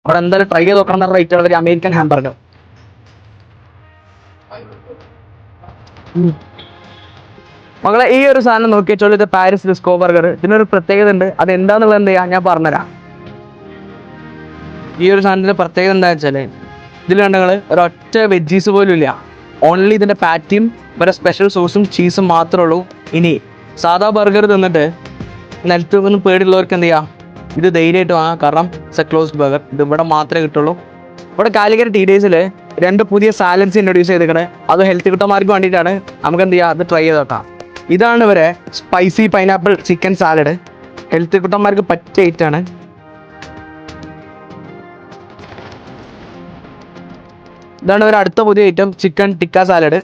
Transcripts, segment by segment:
അവിടെ എന്തായാലും ട്രൈ ചെയ്ത് നോക്കണം. റേറ്റ് ഉള്ള ഒരു അമേരിക്കൻ ഹാംബർഗർ. മകളെ ഈ ഒരു സാധനം നോക്കിയാൽ ഇത് പാരീസ് ഡിസ്കോ ബർഗർ. ഇതിനൊരു പ്രത്യേകത ഉണ്ട്. അത് എന്താന്നുള്ളത് എന്ത് ചെയ്യാ ഞാൻ പറഞ്ഞുതരാം. ഈ ഒരു സാധനത്തിന്റെ പ്രത്യേകത എന്താ വെച്ചാല് ഇതിൽ കണ്ടങ്ങള് ഒരൊറ്റ വെജീസ് പോലും ഇല്ല. ഓൺലി ഇതിന്റെ പാറ്റിയും ഒരു സ്പെഷ്യൽ സോസും ചീസും മാത്രമേ ഉള്ളൂ. ഇനി സാധാ ബർഗർ തിന്നിട്ട് നിലത്തൊന്നും പേടിയുള്ളവർക്ക് എന്ത് ചെയ്യാം, ഇത് ധൈര്യമായിട്ട് വാങ്ങാം. കാരണം ഇറ്റ്സ് എ ക്ലോസ്ഡ് ബർഗർ. ഇത് ഇവിടെ മാത്രമേ കിട്ടുള്ളൂ. ഇവിടെ കാലിക്കറ്റ് ടീഡേയ്സിൽ 2 പുതിയ സാലഡ്സ് ഇൻട്രൊഡ്യൂസ് ചെയ്തിരിക്കണേ. അത് ഹെൽത്ത് കിട്ടന്മാർക്ക് വേണ്ടിയിട്ടാണ്. നമുക്ക് എന്ത് ചെയ്യാം, അത് ട്രൈ ചെയ്ത് നോക്കാം. ഇതാണ് ഇവരെ spicy pineapple chicken salad. Health കിട്ടന്മാർക്ക് പറ്റിയ ഐറ്റാണ്. ഇതാണ് ഒരു അടുത്ത പുതിയ ഐറ്റം, ചിക്കൻ ടിക്ക സാലഡ്.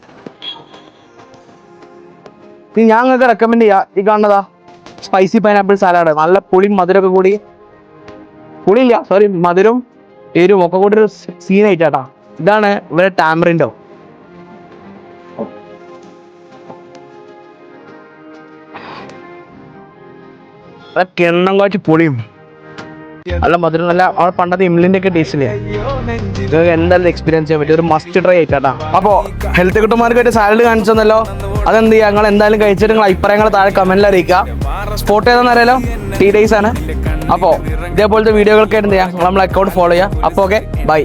ഇനി ഞാൻ നിങ്ങൾക്ക് റെക്കമെൻഡ് ചെയ്യാം ഈ കാണുന്നതാ സ്പൈസി പൈനാപ്പിൾ സാലഡ്. നല്ല പുളിയും മധുരമൊക്കെ കൂടി, പുളിയില്ല സോറി, മധുരവും എരിവും ഒക്കെ കൂടി ഒരു സീൻ ആയിട്ടാ. ഇതാണ് ഇവരെ ടാമറിൻഡോ. കിണ്ണം കാച്ചി പൊളിയും നല്ല മധുരം, നല്ല അവിടെ പണ്ടത്തെ ഇംലിന്റെ ഒക്കെ ടേസ്റ്റില്ലേ. നിങ്ങൾക്ക് എന്തായാലും എക്സ്പീരിയൻസ് ചെയ്യാൻ പറ്റും. ഒരു മസ്റ്റ് ട്രൈ ആയിട്ടാ. അപ്പോൾ ഹെൽത്ത് കിട്ടുമാർക്ക് ഒരു സാലഡ് കാണിച്ചെന്നല്ലോ. അതെന്ത് ചെയ്യുക, നിങ്ങൾ എന്തായാലും കഴിച്ചിട്ട് നിങ്ങൾ അഭിപ്രായങ്ങൾ താഴെ കമന്റിൽ അറിയിക്കുക. സ്പോട്ട് ഏതാണെന്ന് അറിയാലോ, ടീഡേയ്സ് ആണ്. അപ്പോൾ ഇതേപോലത്തെ വീഡിയോകൾക്ക് എന്ത് ചെയ്യുക, നമ്മളെ അക്കൗണ്ട് ഫോളോ ചെയ്യുക. അപ്പോൾ ഓക്കെ, ബൈ.